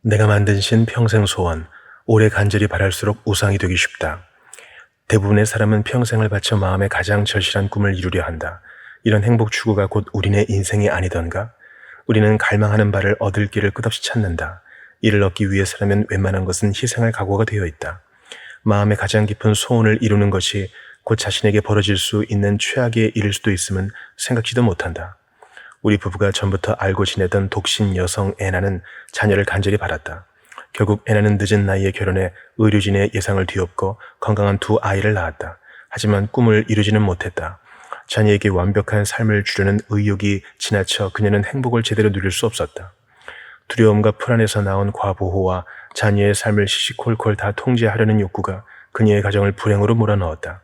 내가 만든 신 평생 소원, 오래 간절히 바랄수록 우상이 되기 쉽다. 대부분의 사람은 평생을 바쳐 마음의 가장 절실한 꿈을 이루려 한다. 이런 행복 추구가 곧 우리네 인생이 아니던가? 우리는 갈망하는 바를 얻을 길을 끝없이 찾는다. 이를 얻기 위해서라면 웬만한 것은 희생할 각오가 되어 있다. 마음의 가장 깊은 소원을 이루는 것이 곧 자신에게 벌어질 수 있는 최악의 일일 수도 있음은 생각지도 못한다. 우리 부부가 전부터 알고 지내던 독신 여성 애나는 자녀를 간절히 바랐다. 결국 애나는 늦은 나이에 결혼해 의료진의 예상을 뒤엎고 건강한 두 아이를 낳았다. 하지만 꿈을 이루지는 못했다. 자녀에게 완벽한 삶을 주려는 의욕이 지나쳐 그녀는 행복을 제대로 누릴 수 없었다. 두려움과 불안에서 나온 과보호와 자녀의 삶을 시시콜콜 다 통제하려는 욕구가 그녀의 가정을 불행으로 몰아넣었다.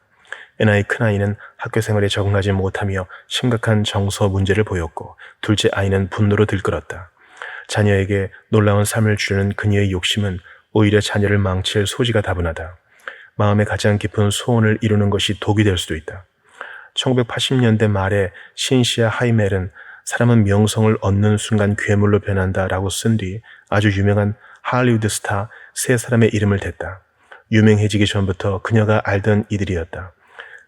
애나의 큰아이는 학교 생활에 적응하지 못하며 심각한 정서 문제를 보였고 둘째 아이는 분노로 들끓었다. 자녀에게 놀라운 삶을 주려는 그녀의 욕심은 오히려 자녀를 망칠 소지가 다분하다. 마음의 가장 깊은 소원을 이루는 것이 독이 될 수도 있다. 1980년대 말에 신시아 하이멜은 사람은 명성을 얻는 순간 괴물로 변한다라고 쓴 뒤 아주 유명한 할리우드 스타 세 사람의 이름을 댔다. 유명해지기 전부터 그녀가 알던 이들이었다.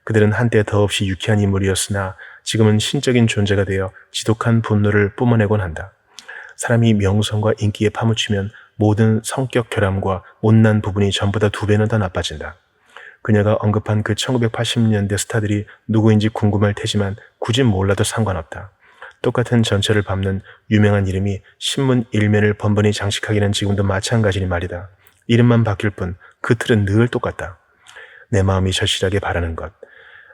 그들은 한때 더없이 유쾌한 인물이었으나 지금은 신적인 존재가 되어 지독한 분노를 뿜어내곤 한다. 사람이 명성과 인기에 파묻히면 모든 성격 결함과 못난 부분이 전부 다 2배는 더 나빠진다. 그녀가 언급한 그 1980년대 스타들이 누구인지 궁금할 테지만 굳이 몰라도 상관없다. 똑같은 전철을 밟는 유명한 이름이 신문 일면을 번번이 장식하기는 지금도 마찬가지니 말이다. 이름만 바뀔 뿐 그 틀은 늘 똑같다. 내 마음이 절실하게 바라는 것.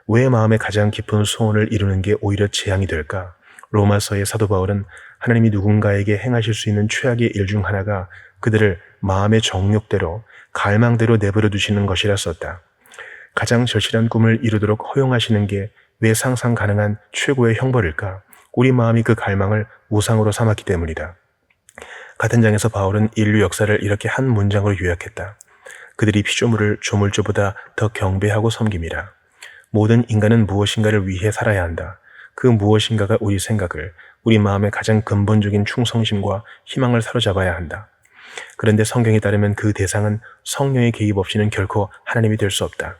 왜 마음의 가장 깊은 소원을 이루는 게 오히려 재앙이 될까? 로마서의 사도 바울은 하나님이 누군가에게 행하실 수 있는 최악의 일 중 하나가 그들을 마음의 정욕대로, 갈망대로 내버려 두시는 것이라 썼다. 가장 절실한 꿈을 이루도록 허용하시는 게 왜 상상 가능한 최고의 형벌일까? 우리 마음이 그 갈망을 우상으로 삼았기 때문이다. 같은 장에서 바울은 인류 역사를 이렇게 한 문장으로 요약했다. 그들이 피조물을 조물주보다 더 경배하고 섬김이라. 모든 인간은 무엇인가를 위해 살아야 한다. 그 무엇인가가 우리 생각을, 우리 마음의 가장 근본적인 충성심과 희망을 사로잡아야 한다. 그런데 성경에 따르면 그 대상은 성령의 개입 없이는 결코 하나님이 될 수 없다.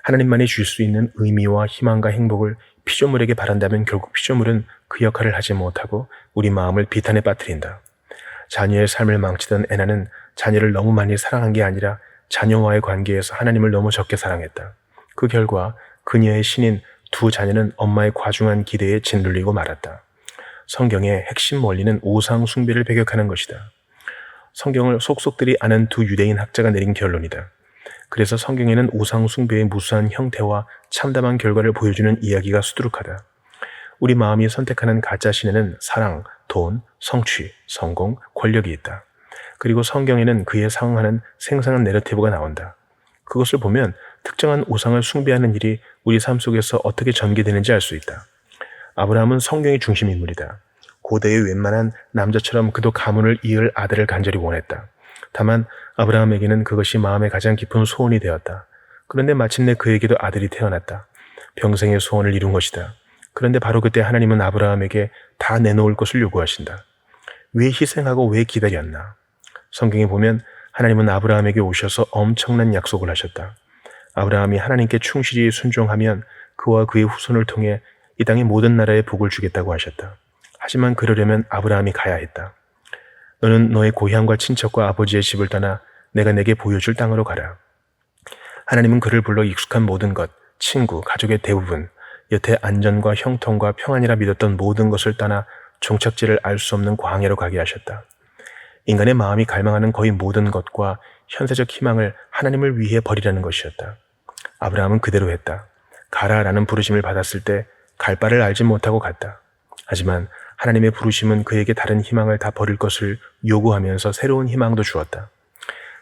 하나님만이 줄 수 있는 의미와 희망과 행복을 피조물에게 바란다면 결국 피조물은 그 역할을 하지 못하고 우리 마음을 비탄에 빠뜨린다. 자녀의 삶을 망치던 애나는 자녀를 너무 많이 사랑한 게 아니라 자녀와의 관계에서 하나님을 너무 적게 사랑했다. 그 결과 그녀의 신인 두 자녀는 엄마의 과중한 기대에 짓눌리고 말았다. 성경의 핵심 원리는 우상 숭배를 배격하는 것이다. 성경을 속속들이 아는 두 유대인 학자가 내린 결론이다. 그래서 성경에는 우상 숭배의 무수한 형태와 참담한 결과를 보여주는 이야기가 수두룩하다. 우리 마음이 선택하는 가짜 신에는 사랑, 돈, 성취, 성공, 권력이 있다. 그리고 성경에는 그에 상응하는 생생한 내러티브가 나온다. 그것을 보면 특정한 우상을 숭배하는 일이 우리 삶 속에서 어떻게 전개되는지 알 수 있다. 아브라함은 성경의 중심 인물이다. 고대의 웬만한 남자처럼 그도 가문을 이을 아들을 간절히 원했다. 다만 아브라함에게는 그것이 마음의 가장 깊은 소원이 되었다. 그런데 마침내 그에게도 아들이 태어났다. 평생의 소원을 이룬 것이다. 그런데 바로 그때 하나님은 아브라함에게 다 내놓을 것을 요구하신다. 왜 희생하고 왜 기다렸나? 성경에 보면 하나님은 아브라함에게 오셔서 엄청난 약속을 하셨다. 아브라함이 하나님께 충실히 순종하면 그와 그의 후손을 통해 이 땅의 모든 나라에 복을 주겠다고 하셨다. 하지만 그러려면 아브라함이 가야 했다. 너는 너의 고향과 친척과 아버지의 집을 떠나 내가 내게 보여줄 땅으로 가라. 하나님은 그를 불러 익숙한 모든 것, 친구, 가족의 대부분, 여태 안전과 형통과 평안이라 믿었던 모든 것을 떠나 종착지를 알 수 없는 광야로 가게 하셨다. 인간의 마음이 갈망하는 거의 모든 것과 현세적 희망을 하나님을 위해 버리라는 것이었다. 아브라함은 그대로 했다. 가라라는 부르심을 받았을 때 갈 바를 알지 못하고 갔다. 하지만 하나님의 부르심은 그에게 다른 희망을 다 버릴 것을 요구하면서 새로운 희망도 주었다.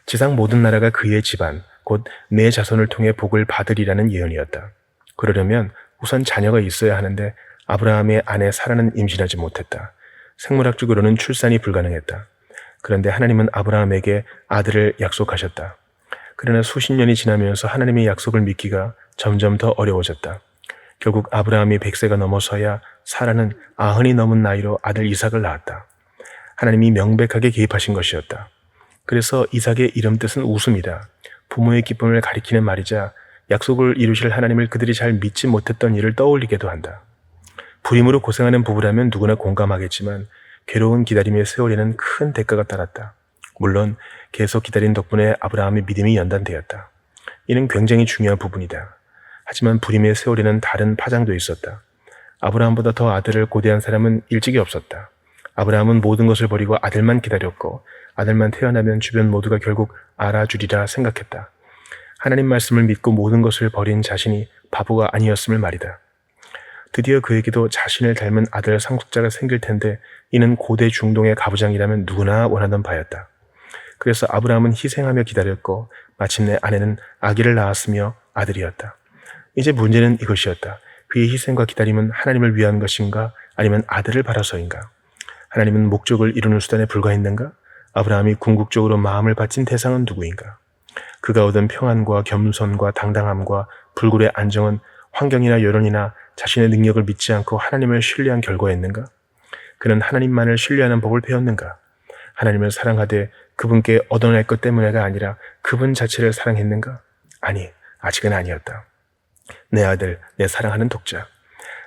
지상 모든 나라가 그의 집안, 곧 내 자손을 통해 복을 받으리라는 예언이었다. 그러려면 우선 자녀가 있어야 하는데 아브라함의 아내 사라는 임신하지 못했다. 생물학적으로는 출산이 불가능했다. 그런데 하나님은 아브라함에게 아들을 약속하셨다. 그러나 수십 년이 지나면서 하나님의 약속을 믿기가 점점 더 어려워졌다. 결국 아브라함이 100세가 넘어서야 사라는 90이 넘은 나이로 아들 이삭을 낳았다. 하나님이 명백하게 개입하신 것이었다. 그래서 이삭의 이름 뜻은 웃음이다. 부모의 기쁨을 가리키는 말이자 약속을 이루실 하나님을 그들이 잘 믿지 못했던 일을 떠올리게도 한다. 불임으로 고생하는 부부라면 누구나 공감하겠지만 괴로운 기다림의 세월에는 큰 대가가 따랐다. 물론 계속 기다린 덕분에 아브라함의 믿음이 연단되었다. 이는 굉장히 중요한 부분이다. 하지만 불임의 세월에는 다른 파장도 있었다. 아브라함보다 더 아들을 고대한 사람은 일찍이 없었다. 아브라함은 모든 것을 버리고 아들만 기다렸고 아들만 태어나면 주변 모두가 결국 알아주리라 생각했다. 하나님 말씀을 믿고 모든 것을 버린 자신이 바보가 아니었음을 말이다. 드디어 그에게도 자신을 닮은 아들 상속자가 생길 텐데 이는 고대 중동의 가부장이라면 누구나 원하던 바였다. 그래서 아브라함은 희생하며 기다렸고 마침내 아내는 아기를 낳았으며 아들이었다. 이제 문제는 이것이었다. 그의 희생과 기다림은 하나님을 위한 것인가 아니면 아들을 바라서인가? 하나님은 목적을 이루는 수단에 불과했는가? 아브라함이 궁극적으로 마음을 바친 대상은 누구인가? 그가 얻은 평안과 겸손과 당당함과 불굴의 안정은 환경이나 여론이나 자신의 능력을 믿지 않고 하나님을 신뢰한 결과였는가? 그는 하나님만을 신뢰하는 법을 배웠는가? 하나님을 사랑하되 그분께 얻어낼 것 때문에가 아니라 그분 자체를 사랑했는가? 아니, 아직은 아니었다. 내 아들, 내 사랑하는 독자.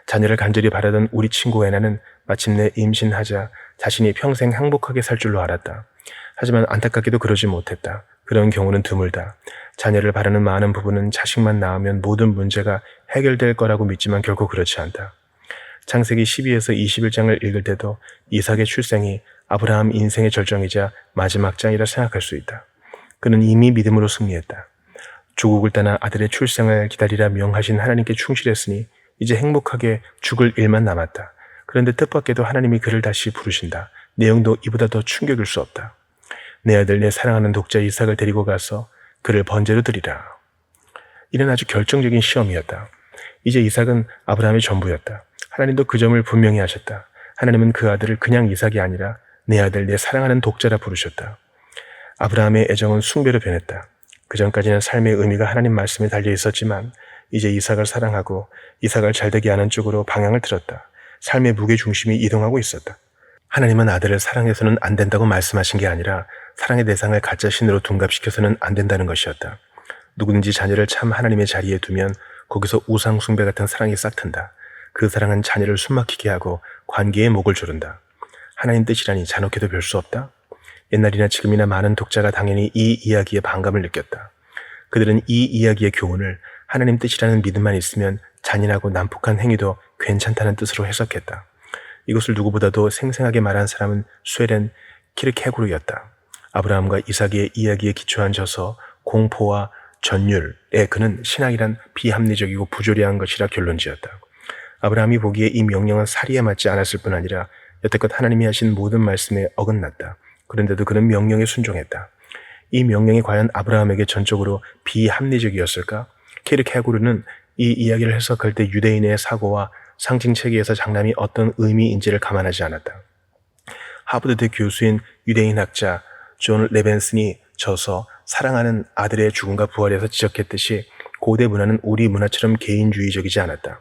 자녀를 간절히 바라던 우리 친구 애나는 마침내 임신하자 자신이 평생 행복하게 살 줄로 알았다. 하지만 안타깝게도 그러지 못했다. 그런 경우는 드물다. 자녀를 바라는 많은 부부는 자식만 낳으면 모든 문제가 해결될 거라고 믿지만 결코 그렇지 않다. 창세기 12에서 21장을 읽을 때도 이삭의 출생이 아브라함 인생의 절정이자 마지막 장이라 생각할 수 있다. 그는 이미 믿음으로 승리했다. 조국을 떠나 아들의 출생을 기다리라 명하신 하나님께 충실했으니 이제 행복하게 죽을 일만 남았다. 그런데 뜻밖에도 하나님이 그를 다시 부르신다. 내용도 이보다 더 충격일 수 없다. 내 아들, 내 사랑하는 독자 이삭을 데리고 가서 그를 번제로 드리라. 이는 아주 결정적인 시험이었다. 이제 이삭은 아브라함의 전부였다. 하나님도 그 점을 분명히 하셨다. 하나님은 그 아들을 그냥 이삭이 아니라 내 아들, 내 사랑하는 독자라 부르셨다. 아브라함의 애정은 숭배로 변했다. 그전까지는 삶의 의미가 하나님 말씀에 달려 있었지만 이제 이삭을 사랑하고 이삭을 잘되게 하는 쪽으로 방향을 틀었다. 삶의 무게중심이 이동하고 있었다. 하나님은 아들을 사랑해서는 안 된다고 말씀하신 게 아니라 사랑의 대상을 가짜 신으로 둔갑시켜서는 안 된다는 것이었다. 누구든지 자녀를 참 하나님의 자리에 두면 거기서 우상 숭배 같은 사랑이 싹튼다. 그 사랑은 자녀를 숨막히게 하고 관계에 목을 조른다. 하나님 뜻이라니 잔혹해도 별 수 없다. 옛날이나 지금이나 많은 독자가 당연히 이 이야기에 반감을 느꼈다. 그들은 이 이야기의 교훈을 하나님 뜻이라는 믿음만 있으면 잔인하고 난폭한 행위도 괜찮다는 뜻으로 해석했다. 이것을 누구보다도 생생하게 말한 사람은 스웨덴 키르케고르였다. 아브라함과 이삭의 이야기에 기초한 저서 공포와 전율에 그는 신앙이란 비합리적이고 부조리한 것이라 결론지었다. 아브라함이 보기에 이 명령은 사리에 맞지 않았을 뿐 아니라 여태껏 하나님이 하신 모든 말씀에 어긋났다. 그런데도 그는 명령에 순종했다. 이 명령이 과연 아브라함에게 전적으로 비합리적이었을까? 키르케고르는 이 이야기를 해석할 때 유대인의 사고와 상징체계에서 장남이 어떤 의미인지를 감안하지 않았다. 하버드대 교수인 유대인 학자 존 레벤슨이 저서 사랑하는 아들의 죽음과 부활에서 지적했듯이 고대 문화는 우리 문화처럼 개인주의적이지 않았다.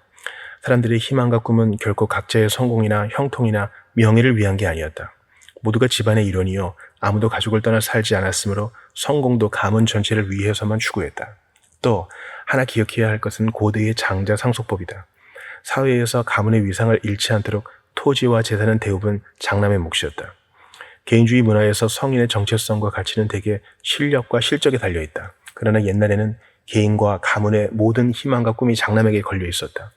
사람들의 희망과 꿈은 결코 각자의 성공이나 형통이나 명예를 위한 게 아니었다. 모두가 집안의 일원이요 아무도 가족을 떠나 살지 않았으므로 성공도 가문 전체를 위해서만 추구했다. 또 하나 기억해야 할 것은 고대의 장자 상속법이다. 사회에서 가문의 위상을 잃지 않도록 토지와 재산은 대부분 장남의 몫이었다. 개인주의 문화에서 성인의 정체성과 가치는 대개 실력과 실적에 달려있다. 그러나 옛날에는 개인과 가문의 모든 희망과 꿈이 장남에게 걸려 있었다.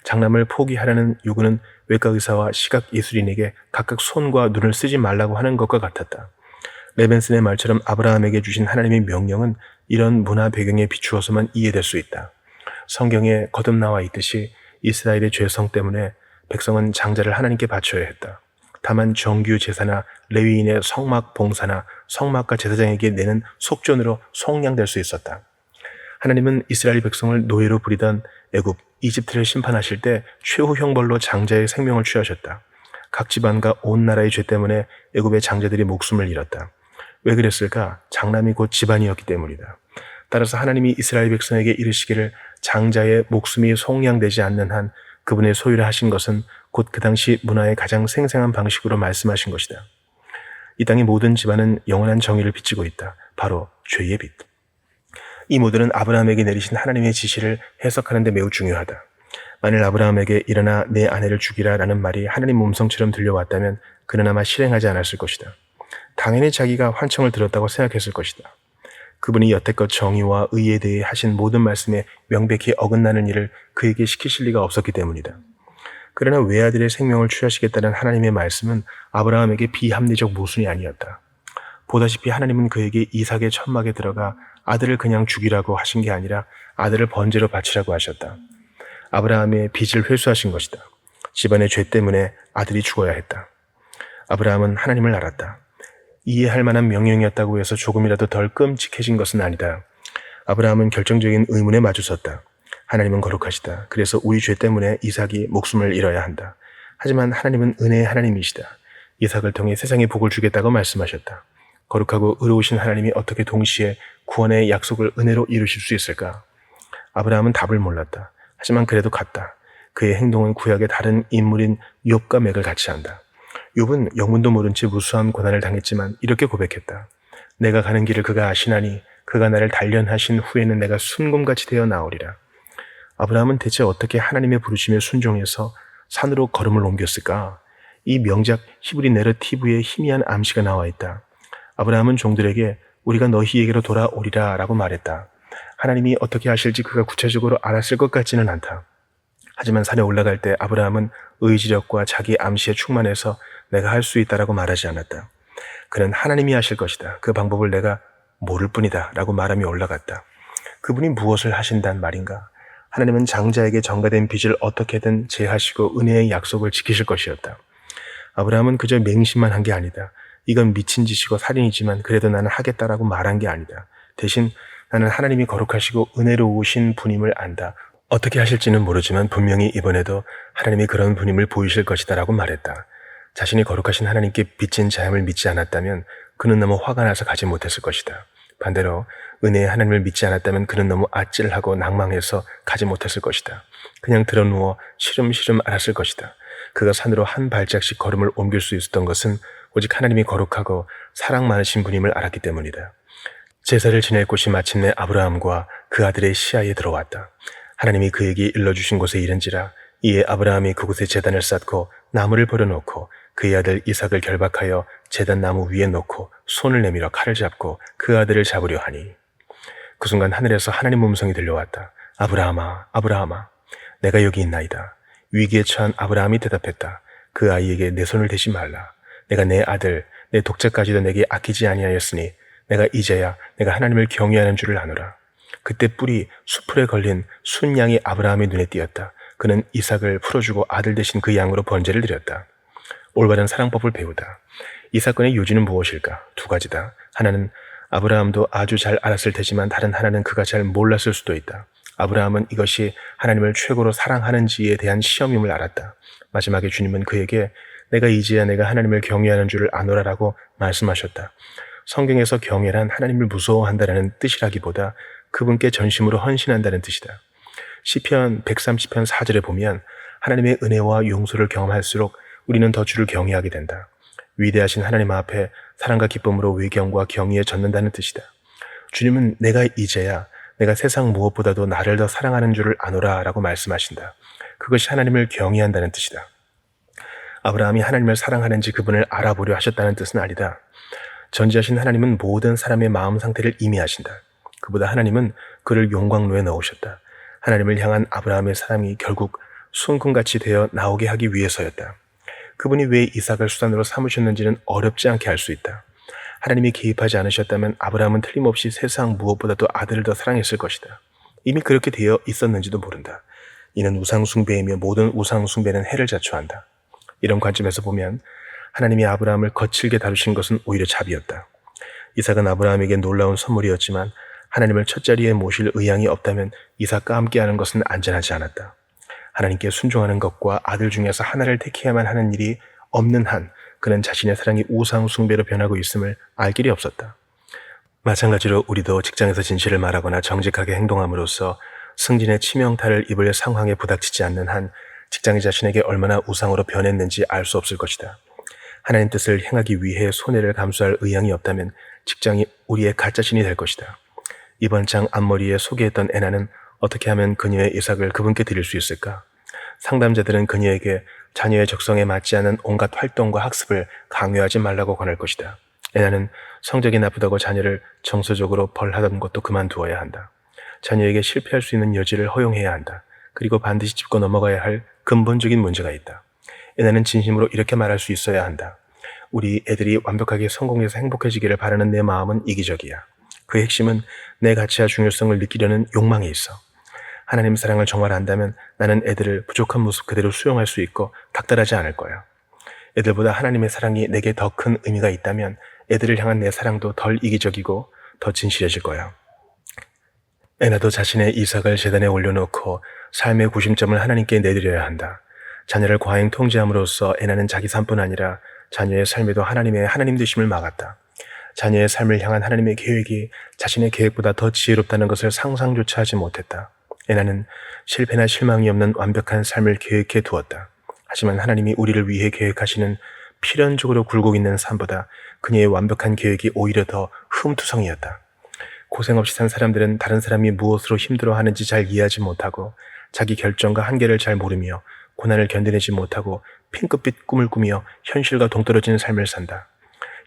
장남을 포기하라는 요구는 외과 의사와 시각 예술인에게 각각 손과 눈을 쓰지 말라고 하는 것과 같았다. 레벤슨의 말처럼 아브라함에게 주신 하나님의 명령은 이런 문화 배경에 비추어서만 이해될 수 있다. 성경에 거듭 나와 있듯이 이스라엘의 죄성 때문에 백성은 장자를 하나님께 바쳐야 했다. 다만 정규 제사나 레위인의 성막 봉사나 성막과 제사장에게 내는 속전으로 속량될 수 있었다. 하나님은 이스라엘 백성을 노예로 부리던 애굽, 이집트를 심판하실 때 최후 형벌로 장자의 생명을 취하셨다. 각 집안과 온 나라의 죄 때문에 애굽의 장자들이 목숨을 잃었다. 왜 그랬을까? 장남이 곧 집안이었기 때문이다. 따라서 하나님이 이스라엘 백성에게 이르시기를 장자의 목숨이 속량되지 않는 한 그분의 소유라 하신 것은 곧 그 당시 문화의 가장 생생한 방식으로 말씀하신 것이다. 이 땅의 모든 집안은 영원한 정의를 비치고 있다. 바로 죄의 빛. 이 모두는 아브라함에게 내리신 하나님의 지시를 해석하는 데 매우 중요하다. 만일 아브라함에게 일어나 내 아내를 죽이라 라는 말이 하나님 음성처럼 들려왔다면 그는 아마 실행하지 않았을 것이다. 당연히 자기가 환청을 들었다고 생각했을 것이다. 그분이 여태껏 정의와 의에 대해 하신 모든 말씀에 명백히 어긋나는 일을 그에게 시키실 리가 없었기 때문이다. 그러나 외아들의 생명을 취하시겠다는 하나님의 말씀은 아브라함에게 비합리적 모순이 아니었다. 보다시피 하나님은 그에게 이삭의 천막에 들어가 아들을 그냥 죽이라고 하신 게 아니라 아들을 번제로 바치라고 하셨다. 아브라함의 빚을 회수하신 것이다. 집안의 죄 때문에 아들이 죽어야 했다. 아브라함은 하나님을 알았다. 이해할 만한 명령이었다고 해서 조금이라도 덜 끔찍해진 것은 아니다. 아브라함은 결정적인 의문에 마주섰다. 하나님은 거룩하시다. 그래서 우리 죄 때문에 이삭이 목숨을 잃어야 한다. 하지만 하나님은 은혜의 하나님이시다. 이삭을 통해 세상에 복을 주겠다고 말씀하셨다. 거룩하고 의로우신 하나님이 어떻게 동시에 구원의 약속을 은혜로 이루실 수 있을까? 아브라함은 답을 몰랐다. 하지만 그래도 갔다. 그의 행동은 구약의 다른 인물인 욥과 맥을 같이 한다. 욥은 영문도 모른 채 무수한 고난을 당했지만 이렇게 고백했다. 내가 가는 길을 그가 아시나니 그가 나를 단련하신 후에는 내가 순금같이 되어 나오리라. 아브라함은 대체 어떻게 하나님의 부르심에 순종해서 산으로 걸음을 옮겼을까? 이 명작 히브리 내러티브에 희미한 암시가 나와 있다. 아브라함은 종들에게 우리가 너희에게로 돌아오리라 라고 말했다. 하나님이 어떻게 하실지 그가 구체적으로 알았을 것 같지는 않다. 하지만 산에 올라갈 때 아브라함은 의지력과 자기 암시에 충만해서 내가 할 수 있다라고 말하지 않았다. 그는 하나님이 하실 것이다. 그 방법을 내가 모를 뿐이다 라고 말하며 올라갔다. 그분이 무엇을 하신단 말인가? 하나님은 장자에게 전가된 빚을 어떻게든 제하시고 은혜의 약속을 지키실 것이었다. 아브라함은 그저 맹신만 한 게 아니다. 이건 미친 짓이고 살인이지만 그래도 나는 하겠다라고 말한 게 아니다. 대신 나는 하나님이 거룩하시고 은혜로우신 분임을 안다. 어떻게 하실지는 모르지만 분명히 이번에도 하나님이 그런 분임을 보이실 것이다 라고 말했다. 자신이 거룩하신 하나님께 빚진 자임을 믿지 않았다면 그는 너무 화가 나서 가지 못했을 것이다. 반대로 은혜의 하나님을 믿지 않았다면 그는 너무 아찔하고 낭망해서 가지 못했을 것이다. 그냥 드러누워 시름시름 앓았을 것이다. 그가 산으로 한 발짝씩 걸음을 옮길 수 있었던 것은 오직 하나님이 거룩하고 사랑 많으신 분임을 알았기 때문이다. 제사를 지낼 곳이 마침내 아브라함과 그 아들의 시야에 들어왔다. 하나님이 그에게 일러주신 곳에 이른지라. 이에 아브라함이 그곳에 제단을 쌓고 나무를 버려놓고 그의 아들 이삭을 결박하여 제단 나무 위에 놓고 손을 내밀어 칼을 잡고 그 아들을 잡으려 하니 그 순간 하늘에서 하나님 음성이 들려왔다. 아브라함아, 아브라함아, 내가 여기 있나이다. 위기에 처한 아브라함이 대답했다. 그 아이에게 내 손을 대지 말라. 내가 내 아들, 내 독자까지도 내게 아끼지 아니하였으니 내가 이제야 내가 하나님을 경외하는 줄을 아노라. 그때 뿔이 수풀에 걸린 순양이 아브라함의 눈에 띄었다. 그는 이삭을 풀어주고 아들 대신 그 양으로 번제를 드렸다. 올바른 사랑법을 배우다. 이 사건의 요지는 무엇일까? 두 가지다. 하나는 아브라함도 아주 잘 알았을 테지만 다른 하나는 그가 잘 몰랐을 수도 있다. 아브라함은 이것이 하나님을 최고로 사랑하는지에 대한 시험임을 알았다. 마지막에 주님은 그에게 내가 이제야 내가 하나님을 경외하는 줄을 아노라라고 말씀하셨다. 성경에서 경외란 하나님을 무서워한다라는 뜻이라기보다 그분께 전심으로 헌신한다는 뜻이다. 시편 130편 4절에 보면 하나님의 은혜와 용서를 경험할수록 우리는 더 주를 경외하게 된다. 위대하신 하나님 앞에 사랑과 기쁨으로 외경과 경의에 젖는다는 뜻이다. 주님은 내가 이제야 내가 세상 무엇보다도 나를 더 사랑하는 줄을 아노라 라고 말씀하신다. 그것이 하나님을 경외한다는 뜻이다. 아브라함이 하나님을 사랑하는지 그분을 알아보려 하셨다는 뜻은 아니다. 전지하신 하나님은 모든 사람의 마음 상태를 이미 아신다. 그보다 하나님은 그를 용광로에 넣으셨다. 하나님을 향한 아브라함의 사랑이 결국 순금같이 되어 나오게 하기 위해서였다. 그분이 왜 이삭을 수단으로 삼으셨는지는 어렵지 않게 알 수 있다. 하나님이 개입하지 않으셨다면 아브라함은 틀림없이 세상 무엇보다도 아들을 더 사랑했을 것이다. 이미 그렇게 되어 있었는지도 모른다. 이는 우상숭배이며 모든 우상숭배는 해를 자초한다. 이런 관점에서 보면 하나님이 아브라함을 거칠게 다루신 것은 오히려 자비였다. 이삭은 아브라함에게 놀라운 선물이었지만 하나님을 첫자리에 모실 의향이 없다면 이삭과 함께하는 것은 안전하지 않았다. 하나님께 순종하는 것과 아들 중에서 하나를 택해야만 하는 일이 없는 한 그는 자신의 사랑이 우상 숭배로 변하고 있음을 알 길이 없었다. 마찬가지로 우리도 직장에서 진실을 말하거나 정직하게 행동함으로써 승진의 치명타를 입을 상황에 부닥치지 않는 한 직장이 자신에게 얼마나 우상으로 변했는지 알 수 없을 것이다. 하나님 뜻을 행하기 위해 손해를 감수할 의향이 없다면 직장이 우리의 가짜신이 될 것이다. 이번 장 앞머리에 소개했던 에나는 어떻게 하면 그녀의 이삭을 그분께 드릴 수 있을까? 상담자들은 그녀에게 자녀의 적성에 맞지 않은 온갖 활동과 학습을 강요하지 말라고 권할 것이다. 에나는 성적이 나쁘다고 자녀를 정서적으로 벌하던 것도 그만두어야 한다. 자녀에게 실패할 수 있는 여지를 허용해야 한다. 그리고 반드시 짚고 넘어가야 할 근본적인 문제가 있다. 에나는 진심으로 이렇게 말할 수 있어야 한다. 우리 애들이 완벽하게 성공해서 행복해지기를 바라는 내 마음은 이기적이야. 그 핵심은 내 가치와 중요성을 느끼려는 욕망에 있어. 하나님 사랑을 정말 안다면 나는 애들을 부족한 모습 그대로 수용할 수 있고 닥달하지 않을 거야. 애들보다 하나님의 사랑이 내게 더 큰 의미가 있다면 애들을 향한 내 사랑도 덜 이기적이고 더 진실해질 거야. 에나도 자신의 이삭을 제단에 올려놓고 삶의 구심점을 하나님께 내드려야 한다. 자녀를 과잉 통제함으로써 에나는 자기 삶뿐 아니라 자녀의 삶에도 하나님의 하나님 되심을 막았다. 자녀의 삶을 향한 하나님의 계획이 자신의 계획보다 더 지혜롭다는 것을 상상조차 하지 못했다. 에나는 실패나 실망이 없는 완벽한 삶을 계획해 두었다. 하지만 하나님이 우리를 위해 계획하시는 필연적으로 굴곡 있는 삶보다 그녀의 완벽한 계획이 오히려 더 흠투성이었다. 고생 없이 산 사람들은 다른 사람이 무엇으로 힘들어하는지 잘 이해하지 못하고 자기 결정과 한계를 잘 모르며 고난을 견뎌내지 못하고 핑크빛 꿈을 꾸며 현실과 동떨어지는 삶을 산다.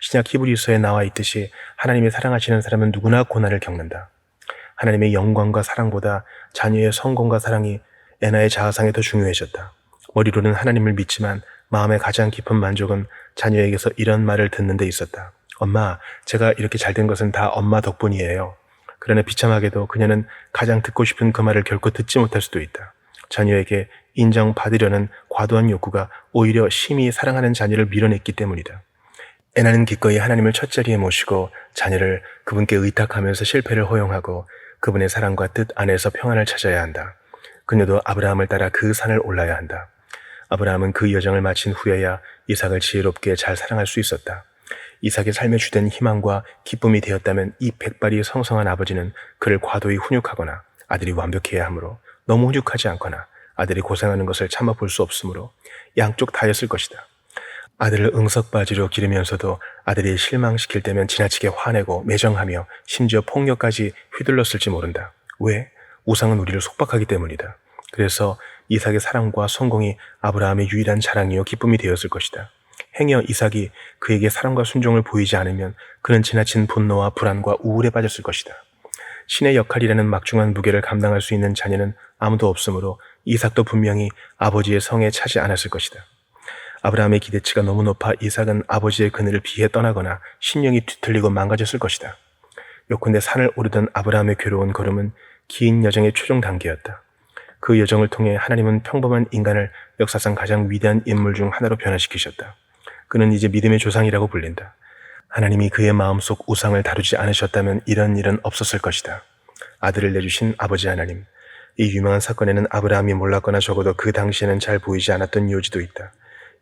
신약 히브리서에 나와 있듯이 하나님이 사랑하시는 사람은 누구나 고난을 겪는다. 하나님의 영광과 사랑보다 자녀의 성공과 사랑이 에나의 자아상에 더 중요해졌다. 머리로는 하나님을 믿지만 마음의 가장 깊은 만족은 자녀에게서 이런 말을 듣는 데 있었다. 엄마, 제가 이렇게 잘된 것은 다 엄마 덕분이에요. 그러나 비참하게도 그녀는 가장 듣고 싶은 그 말을 결코 듣지 못할 수도 있다. 자녀에게 인정받으려는 과도한 욕구가 오히려 심히 사랑하는 자녀를 밀어냈기 때문이다. 에나는 기꺼이 하나님을 첫자리에 모시고 자녀를 그분께 의탁하면서 실패를 허용하고 그분의 사랑과 뜻 안에서 평안을 찾아야 한다. 그녀도 아브라함을 따라 그 산을 올라야 한다. 아브라함은 그 여정을 마친 후에야 이삭을 지혜롭게 잘 사랑할 수 있었다. 이삭의 삶의 주된 희망과 기쁨이 되었다면 이 백발이 성성한 아버지는 그를 과도히 훈육하거나 아들이 완벽해야 하므로 너무 훈육하지 않거나 아들이 고생하는 것을 참아 볼 수 없으므로 양쪽 다였을 것이다. 아들을 응석바지로 기르면서도 아들이 실망시킬 때면 지나치게 화내고 매정하며 심지어 폭력까지 휘둘렀을지 모른다. 왜? 우상은 우리를 속박하기 때문이다. 그래서 이삭의 사랑과 성공이 아브라함의 유일한 자랑이요 기쁨이 되었을 것이다. 행여 이삭이 그에게 사랑과 순종을 보이지 않으면 그는 지나친 분노와 불안과 우울에 빠졌을 것이다. 신의 역할이라는 막중한 무게를 감당할 수 있는 자녀는 아무도 없으므로 이삭도 분명히 아버지의 성에 차지 않았을 것이다. 아브라함의 기대치가 너무 높아 이삭은 아버지의 그늘을 피해 떠나거나 신령이 뒤틀리고 망가졌을 것이다. 요컨대 산을 오르던 아브라함의 괴로운 걸음은 긴 여정의 최종 단계였다. 그 여정을 통해 하나님은 평범한 인간을 역사상 가장 위대한 인물 중 하나로 변화시키셨다. 그는 이제 믿음의 조상이라고 불린다. 하나님이 그의 마음속 우상을 다루지 않으셨다면 이런 일은 없었을 것이다. 아들을 내주신 아버지 하나님. 이 유명한 사건에는 아브라함이 몰랐거나 적어도 그 당시에는 잘 보이지 않았던 요지도 있다.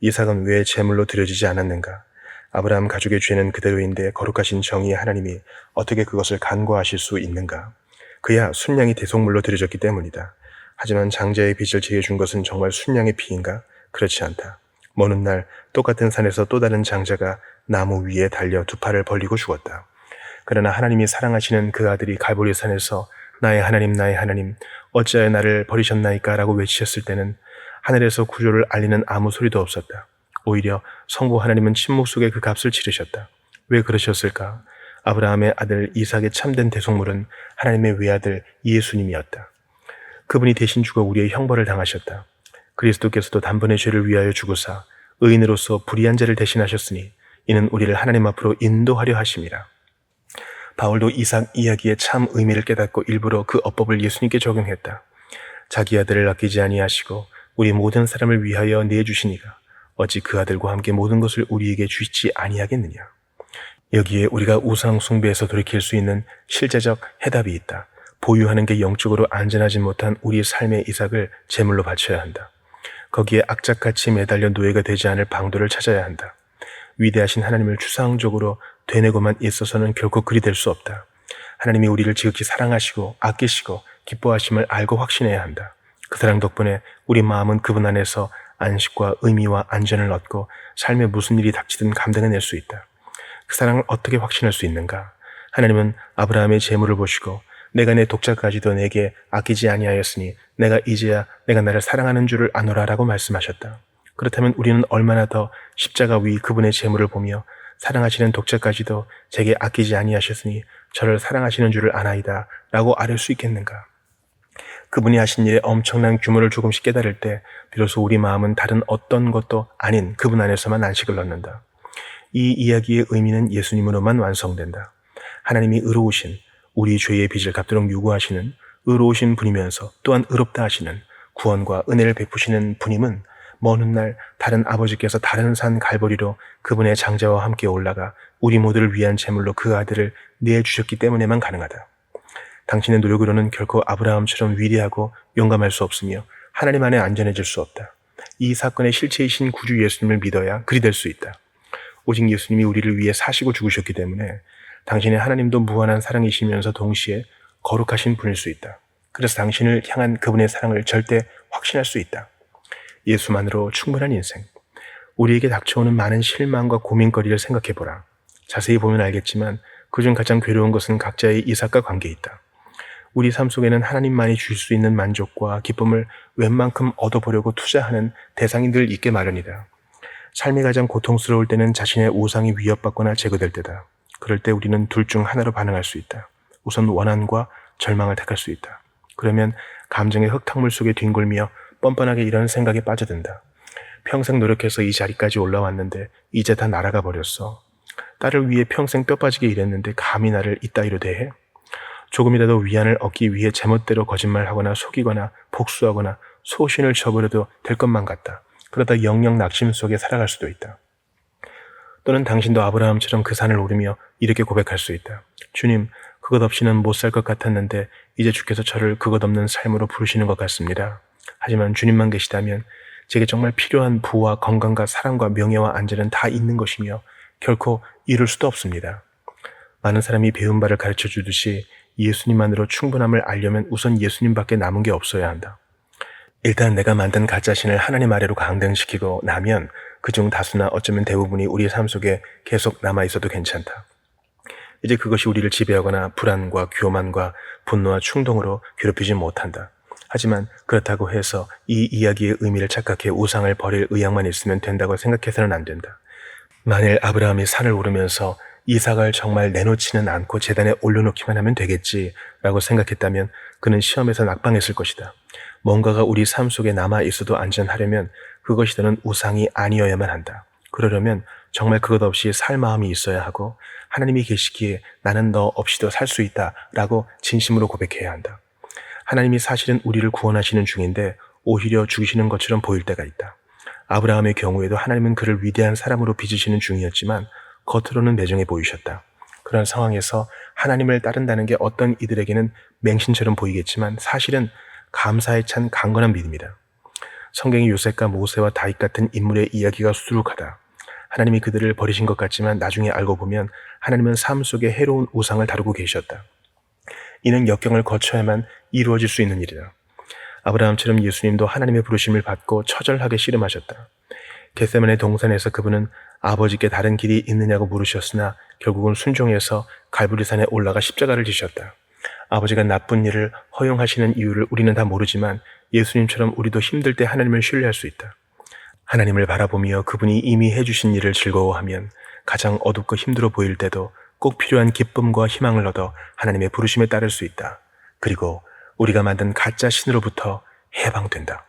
이삭은 왜 제물로 드려지지 않았는가? 아브라함 가족의 죄는 그대로인데 거룩하신 정의의 하나님이 어떻게 그것을 간과하실 수 있는가? 그야 순양이 대속물로 드려졌기 때문이다. 하지만 장자의 빚을 지어준 것은 정말 순양의 피인가? 그렇지 않다. 먼 훗날 똑같은 산에서 또 다른 장자가 나무 위에 달려 두 팔을 벌리고 죽었다. 그러나 하나님이 사랑하시는 그 아들이 갈보리 산에서 나의 하나님 어찌하여 나를 버리셨나이까 라고 외치셨을 때는 하늘에서 구조를 알리는 아무 소리도 없었다. 오히려 성부 하나님은 침묵 속에 그 값을 치르셨다. 왜 그러셨을까? 아브라함의 아들 이삭의 참된 대속물은 하나님의 외아들 예수님이었다. 그분이 대신 죽어 우리의 형벌을 당하셨다. 그리스도께서도 단번에 죄를 위하여 죽으사 의인으로서 불의한 자를 대신하셨으니 이는 우리를 하나님 앞으로 인도하려 하심이라. 바울도 이삭 이야기의 참 의미를 깨닫고 일부러 그 어법을 예수님께 적용했다. 자기 아들을 아끼지 아니하시고 우리 모든 사람을 위하여 내주시니가 어찌 그 아들과 함께 모든 것을 우리에게 주시지 아니하겠느냐. 여기에 우리가 우상 숭배에서 돌이킬 수 있는 실제적 해답이 있다. 보유하는 게 영적으로 안전하지 못한 우리 삶의 이삭을 제물로 바쳐야 한다. 거기에 악착같이 매달려 노예가 되지 않을 방도를 찾아야 한다. 위대하신 하나님을 추상적으로 되뇌고만 있어서는 결코 그리 될 수 없다. 하나님이 우리를 지극히 사랑하시고 아끼시고 기뻐하심을 알고 확신해야 한다. 그 사랑 덕분에 우리 마음은 그분 안에서 안식과 의미와 안전을 얻고 삶에 무슨 일이 닥치든 감당해낼 수 있다. 그 사랑을 어떻게 확신할 수 있는가? 하나님은 아브라함의 재물을 보시고 내가 내 독자까지도 내게 아끼지 아니하였으니 내가 이제야 내가 나를 사랑하는 줄을 아노라라고 말씀하셨다. 그렇다면 우리는 얼마나 더 십자가 위 그분의 재물을 보며 사랑하시는 독자까지도 제게 아끼지 아니하셨으니 저를 사랑하시는 줄을 아나이다 라고 아뢰 수 있겠는가? 그분이 하신 일의 엄청난 규모를 조금씩 깨달을 때 비로소 우리 마음은 다른 어떤 것도 아닌 그분 안에서만 안식을 얻는다. 이 이야기의 의미는 예수님으로만 완성된다. 하나님이 의로우신, 우리 죄의 빚을 갚도록 요구하시는 의로우신 분이면서 또한 의롭다 하시는 구원과 은혜를 베푸시는 분임은 먼 훗날 다른 아버지께서 다른 산 갈보리로 그분의 장자와 함께 올라가 우리 모두를 위한 제물로 그 아들을 내주셨기 때문에만 가능하다. 당신의 노력으로는 결코 아브라함처럼 위대하고 용감할 수 없으며 하나님 안에 안전해질 수 없다. 이 사건의 실체이신 구주 예수님을 믿어야 그리 될 수 있다. 오직 예수님이 우리를 위해 사시고 죽으셨기 때문에 당신의 하나님도 무한한 사랑이시면서 동시에 거룩하신 분일 수 있다. 그래서 당신을 향한 그분의 사랑을 절대 확신할 수 있다. 예수만으로 충분한 인생. 우리에게 닥쳐오는 많은 실망과 고민거리를 생각해보라. 자세히 보면 알겠지만 그중 가장 괴로운 것은 각자의 이삭과 관계에 있다. 우리 삶 속에는 하나님만이 줄 수 있는 만족과 기쁨을 웬만큼 얻어보려고 투자하는 대상이 늘 있게 마련이다. 삶이 가장 고통스러울 때는 자신의 우상이 위협받거나 제거될 때다. 그럴 때 우리는 둘 중 하나로 반응할 수 있다. 우선 원한과 절망을 택할 수 있다. 그러면 감정의 흙탕물 속에 뒹굴며 뻔뻔하게 이런 생각에 빠져든다. 평생 노력해서 이 자리까지 올라왔는데 이제 다 날아가 버렸어. 딸을 위해 평생 뼈 빠지게 일했는데 감히 나를 이따위로 대해? 조금이라도 위안을 얻기 위해 제멋대로 거짓말하거나 속이거나 복수하거나 소신을 저버려도 될 것만 같다. 그러다 영영 낙심 속에 살아갈 수도 있다. 또는 당신도 아브라함처럼 그 산을 오르며 이렇게 고백할 수 있다. 주님, 그것 없이는 못 살 것 같았는데 이제 주께서 저를 그것 없는 삶으로 부르시는 것 같습니다. 하지만 주님만 계시다면 제게 정말 필요한 부와 건강과 사랑과 명예와 안전은 다 있는 것이며 결코 이룰 수도 없습니다. 많은 사람이 배운 바를 가르쳐 주듯이 예수님만으로 충분함을 알려면 우선 예수님밖에 남은 게 없어야 한다. 일단 내가 만든 가짜신을 하나님 아래로 강등시키고 나면 그중 다수나 어쩌면 대부분이 우리 삶 속에 계속 남아있어도 괜찮다. 이제 그것이 우리를 지배하거나 불안과 교만과 분노와 충동으로 괴롭히지 못한다. 하지만 그렇다고 해서 이 이야기의 의미를 착각해 우상을 버릴 의향만 있으면 된다고 생각해서는 안 된다. 만일 아브라함이 산을 오르면서 이삭을 정말 내놓지는 않고 제단에 올려놓기만 하면 되겠지라고 생각했다면 그는 시험에서 낙방했을 것이다. 뭔가가 우리 삶 속에 남아있어도 안전하려면 그것이 더는 우상이 아니어야만 한다. 그러려면 정말 그것 없이 살 마음이 있어야 하고 하나님이 계시기에 나는 너 없이도 살 수 있다 라고 진심으로 고백해야 한다. 하나님이 사실은 우리를 구원하시는 중인데 오히려 죽이시는 것처럼 보일 때가 있다. 아브라함의 경우에도 하나님은 그를 위대한 사람으로 빚으시는 중이었지만 겉으로는 매정해 보이셨다. 그런 상황에서 하나님을 따른다는 게 어떤 이들에게는 맹신처럼 보이겠지만 사실은 감사에 찬 강건한 믿음이다. 성경의 요셉과 모세와 다윗 같은 인물의 이야기가 수두룩하다. 하나님이 그들을 버리신 것 같지만 나중에 알고 보면 하나님은 삶 속에 해로운 우상을 다루고 계셨다. 이는 역경을 거쳐야만 이루어질 수 있는 일이다. 아브라함처럼 예수님도 하나님의 부르심을 받고 처절하게 씨름하셨다. 겟세마네 동산에서 그분은 아버지께 다른 길이 있느냐고 물으셨으나 결국은 순종해서 갈보리산에 올라가 십자가를 지셨다. 아버지가 나쁜 일을 허용하시는 이유를 우리는 다 모르지만 예수님처럼 우리도 힘들 때 하나님을 신뢰할 수 있다. 하나님을 바라보며 그분이 이미 해주신 일을 즐거워하면 가장 어둡고 힘들어 보일 때도 꼭 필요한 기쁨과 희망을 얻어 하나님의 부르심에 따를 수 있다. 그리고 우리가 만든 가짜 신으로부터 해방된다.